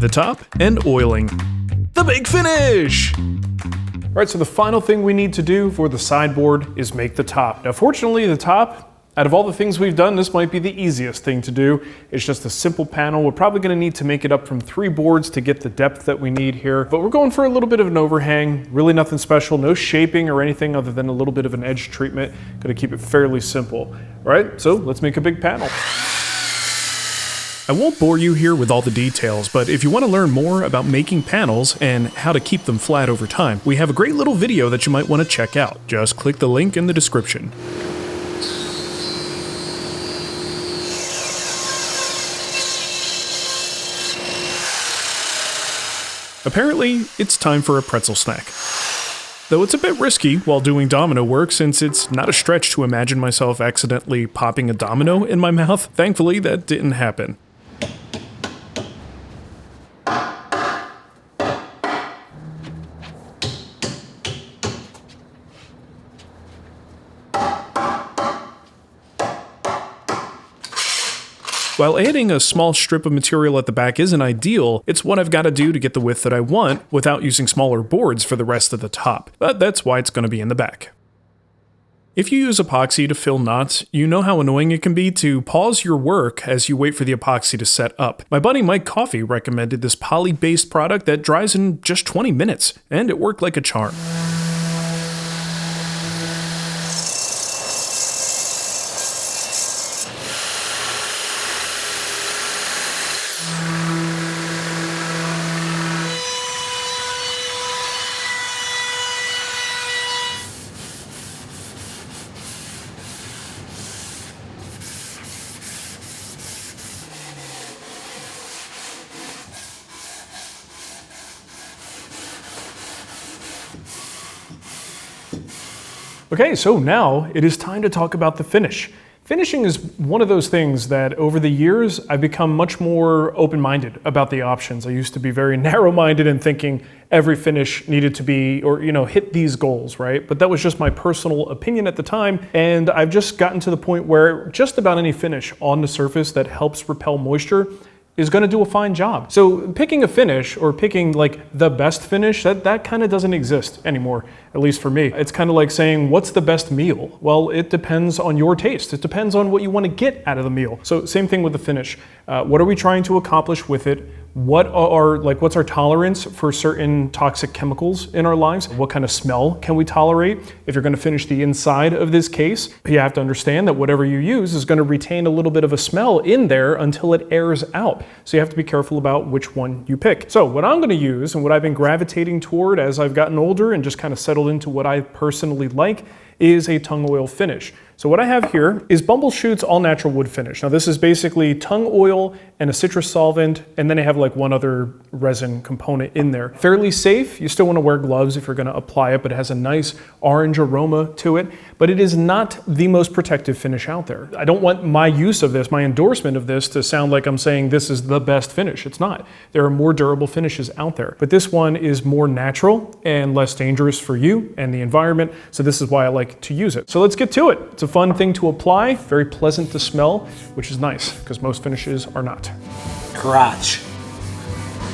the top, and oiling. The big finish! Alright, so the final thing we need to do for the sideboard is make the top. Now fortunately the top, out of all the things we've done, this might be the easiest thing to do. It's just a simple panel. We're probably gonna need to make it up from 3 boards to get the depth that we need here, but we're going for a little bit of an overhang, really nothing special, no shaping or anything other than a little bit of an edge treatment. Gonna keep it fairly simple. All right, so let's make a big panel. I won't bore you here with all the details, but if you want to learn more about making panels and how to keep them flat over time, we have a great little video that you might want to check out. Just click the link in the description. Apparently, it's time for a pretzel snack. Though it's a bit risky while doing domino work, since it's not a stretch to imagine myself accidentally popping a domino in my mouth. Thankfully, that didn't happen. While adding a small strip of material at the back isn't ideal, it's what I've got to do to get the width that I want without using smaller boards for the rest of the top. But that's why it's going to be in the back. If you use epoxy to fill knots, you know how annoying it can be to pause your work as you wait for the epoxy to set up. My buddy Mike Coffey recommended this poly-based product that dries in just 20 minutes, and it worked like a charm. Okay, so now it is time to talk about the finish. Finishing is one of those things that over the years I've become much more open-minded about the options. I used to be very narrow-minded and thinking every finish needed to be, or hit these goals, right? But that was just my personal opinion at the time, and I've just gotten to the point where just about any finish on the surface that helps repel moisture is going to do a fine job. So picking a finish or picking like the best finish, that kind of doesn't exist anymore, at least for me. It's kind of like saying, what's the best meal? Well, it depends on your taste. It depends on what you want to get out of the meal. So same thing with the finish. What are we trying to accomplish with it? What's our tolerance for certain toxic chemicals in our lives? What kind of smell can we tolerate? If you're going to finish the inside of this case, you have to understand that whatever you use is going to retain a little bit of a smell in there until it airs out. So you have to be careful about which one you pick. So what I'm going to use and what I've been gravitating toward as I've gotten older and just kind of settled into what I personally like is a tung oil finish. So what I have here is Bumbleshoot's all natural wood finish. Now this is basically tung oil and a citrus solvent, and then I have like one other resin component in there. Fairly safe. You still want to wear gloves if you're going to apply it, but it has a nice orange aroma to it. But it is not the most protective finish out there. I don't want my use of this, my endorsement of this, to sound like I'm saying this is the best finish. It's not. There are more durable finishes out there, but this one is more natural and less dangerous for you and the environment. So this is why I like to use it. So let's get to it. It's a fun thing to apply, very pleasant to smell, which is nice because most finishes are not. Crotch.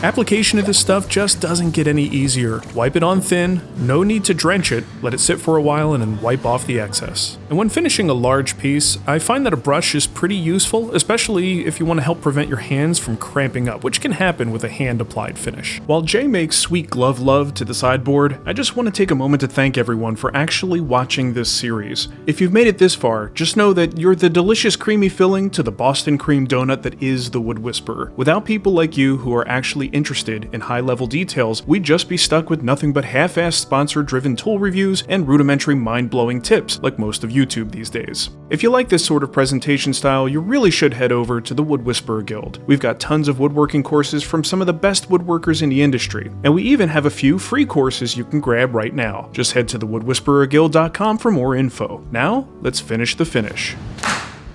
Application of this stuff just doesn't get any easier. Wipe it on thin, no need to drench it, let it sit for a while and then wipe off the excess. And when finishing a large piece, I find that a brush is pretty useful, especially if you want to help prevent your hands from cramping up, which can happen with a hand-applied finish. While Jay makes sweet glove love to the sideboard, I just want to take a moment to thank everyone for actually watching this series. If you've made it this far, just know that you're the delicious creamy filling to the Boston cream donut that is the Wood Whisperer. Without people like you who are actually interested in high-level details, we'd just be stuck with nothing but half-assed sponsor-driven tool reviews and rudimentary mind-blowing tips like most of YouTube these days. If you like this sort of presentation style, you really should head over to the Wood Whisperer Guild. We've got tons of woodworking courses from some of the best woodworkers in the industry, and we even have a few free courses you can grab right now. Just head to thewoodwhispererguild.com for more info. Now, let's finish the finish.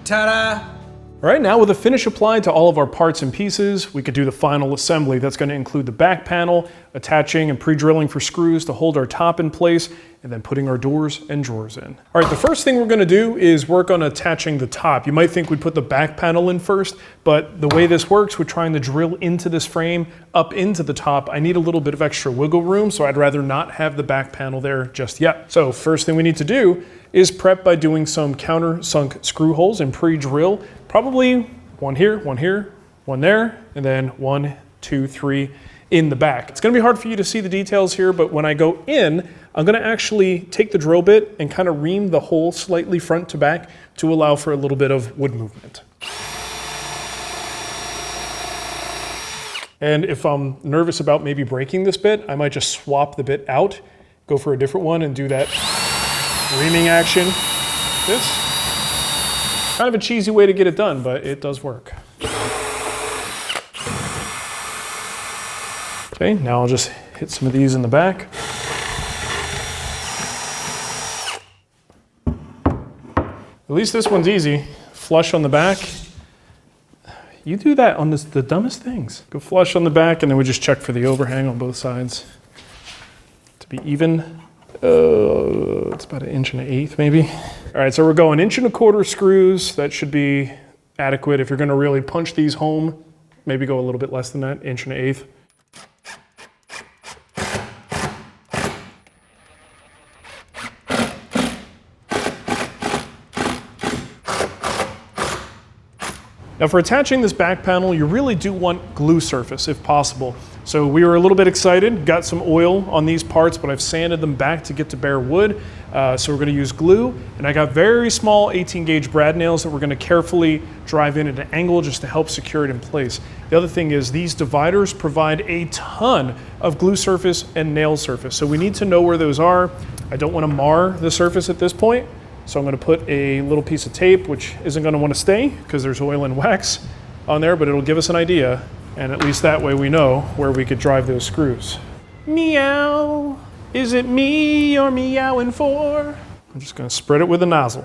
Ta-da! All right, now with the finish applied to all of our parts and pieces, we could do the final assembly. That's going to include the back panel, attaching and pre-drilling for screws to hold our top in place, and then putting our doors and drawers in. All right, the first thing we're going to do is work on attaching the top. You might think we'd put the back panel in first, but the way this works, we're trying to drill into this frame up into the top. I need a little bit of extra wiggle room, so I'd rather not have the back panel there just yet. So first thing we need to do is prep by doing some countersunk screw holes and pre-drill. Probably one here, one there, and then 1, 2, 3 in the back. It's gonna be hard for you to see the details here, but when I go in, I'm gonna actually take the drill bit and kind of ream the hole slightly front to back to allow for a little bit of wood movement. And if I'm nervous about maybe breaking this bit, I might just swap the bit out, go for a different one and do that reaming action. This. Kind of a cheesy way to get it done, but it does work. Okay, now I'll just hit some of these in the back. At least this one's easy. Flush on the back. You do that on the dumbest things. Go flush on the back, and then we just check for the overhang on both sides to be even. It's about 1 1/8 inches maybe. All right, so we're going 1 1/4 inch screws. That should be adequate. If you're gonna really punch these home, maybe go a little bit less than that, 1 1/8 inches. Now for attaching this back panel, you really do want glue surface if possible. So we were a little bit excited, got some oil on these parts, but I've sanded them back to get to bare wood. So we're gonna use glue, and I got very small 18 gauge brad nails that we're gonna carefully drive in at an angle just to help secure it in place. The other thing is these dividers provide a ton of glue surface and nail surface. So we need to know where those are. I don't wanna mar the surface at this point. So I'm gonna put a little piece of tape, which isn't gonna wanna stay because there's oil and wax on there, but it'll give us an idea. And at least that way we know where we could drive those screws. Meow, is it me you're meowing for? I'm just gonna spread it with a nozzle.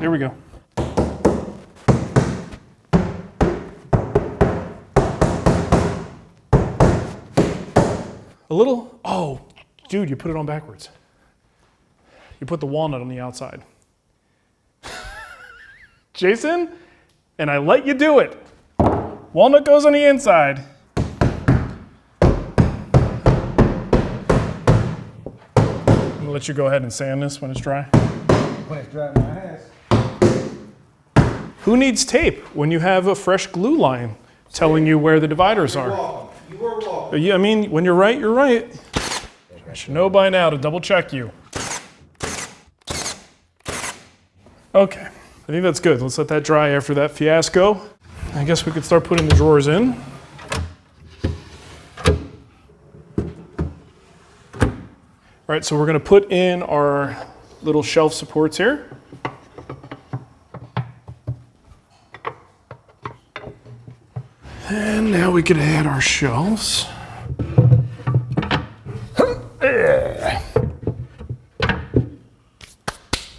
There we go. A little, oh, dude, you put it on backwards. You put the walnut on the outside. Jason, and I let you do it. Walnut goes on the inside. I'm gonna let you go ahead and sand this when it's dry. When it's dry, my ass. Who needs tape when you have a fresh glue line telling you where the dividers are? You were wrong. Yeah, I mean, when you're right, you're right. I should know by now to double check you. Okay, I think that's good. Let's let that dry after that fiasco. I guess we could start putting the drawers in. All right, so we're gonna put in our little shelf supports here. And now we can add our shelves.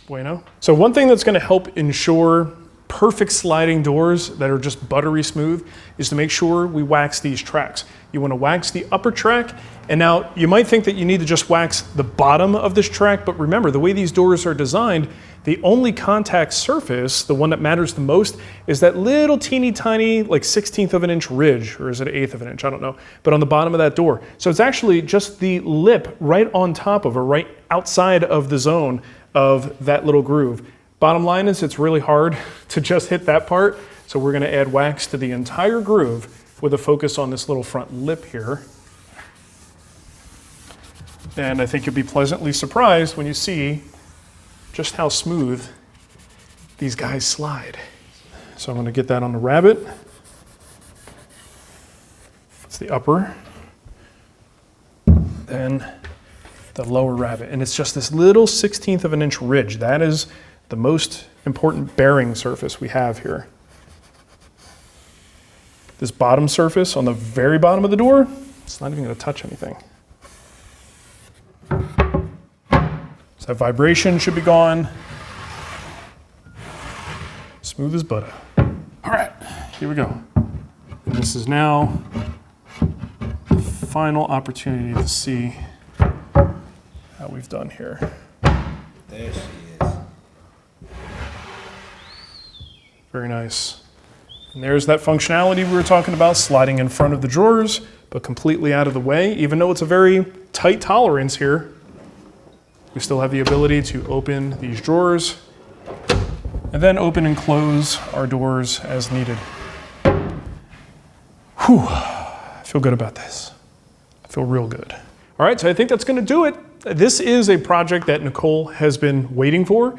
Bueno. So one thing that's gonna help ensure perfect sliding doors that are just buttery smooth is to make sure we wax these tracks. You wanna wax the upper track, and now you might think that you need to just wax the bottom of this track, but remember, the way these doors are designed, the only contact surface, the one that matters the most, is that little teeny tiny, like 1/16 of an inch ridge, or is it 1/8 of an inch, I don't know, but on the bottom of that door. So it's actually just the lip right on top of, or right outside of the zone of that little groove. Bottom line is it's really hard to just hit that part, so we're gonna add wax to the entire groove with a focus on this little front lip here. And I think you'll be pleasantly surprised when you see just how smooth these guys slide. So I'm gonna get that on the rabbit. That's the upper. Then the lower rabbit. And it's just this little 1/16 of an inch ridge. That is the most important bearing surface we have here. this bottom surface on the very bottom of the door, it's not even gonna touch anything. So that vibration should be gone. Smooth as butter. All right, here we go. And this is now the final opportunity to see how we've done here. There she is. Very nice. And there's that functionality we were talking about, sliding in front of the drawers, but completely out of the way. Even though it's a very tight tolerance here, we still have the ability to open these drawers and then open and close our doors as needed. Whew, I feel good about this. I feel real good. All right, so I think that's gonna do it. This is a project that Nicole has been waiting for.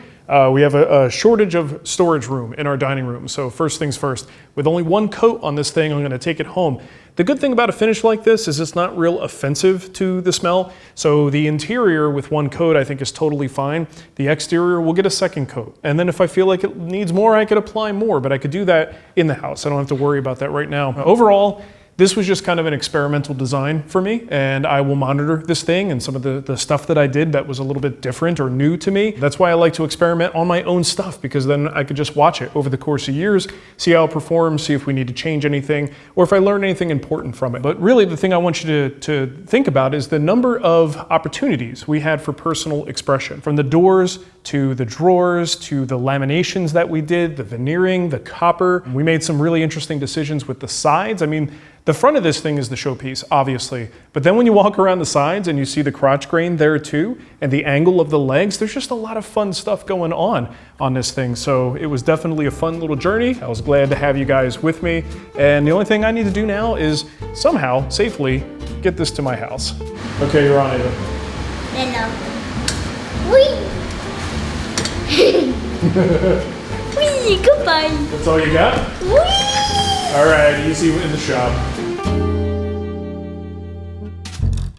We have a shortage of storage room in our dining room. So first things first, with only one coat on this thing, I'm gonna take it home. The good thing about a finish like this is it's not real offensive to the smell. So the interior with one coat I think is totally fine. The exterior will get a second coat. And then if I feel like it needs more, I could apply more, but I could do that in the house. I don't have to worry about that right now. Overall, this was just kind of an experimental design for me, and I will monitor this thing and some of the stuff that I did that was a little bit different or new to me. That's why I like to experiment on my own stuff, because then I could just watch it over the course of years, see how it performs, see if we need to change anything, or if I learn anything important from it. But really the thing I want you to think about is the number of opportunities we had for personal expression. From the doors to the drawers, to the laminations that we did, the veneering, the copper. We made some really interesting decisions with the sides. I mean, the front of this thing is the showpiece, obviously, but then when you walk around the sides and you see the crotch grain there too, and the angle of the legs, there's just a lot of fun stuff going on this thing. So it was definitely a fun little journey. I was glad to have you guys with me. And the only thing I need to do now is somehow safely get this to my house. Okay, you're on, Ava. Hello. Whee! Whee! Goodbye. That's all you got? Whee! All right, easy in the shop.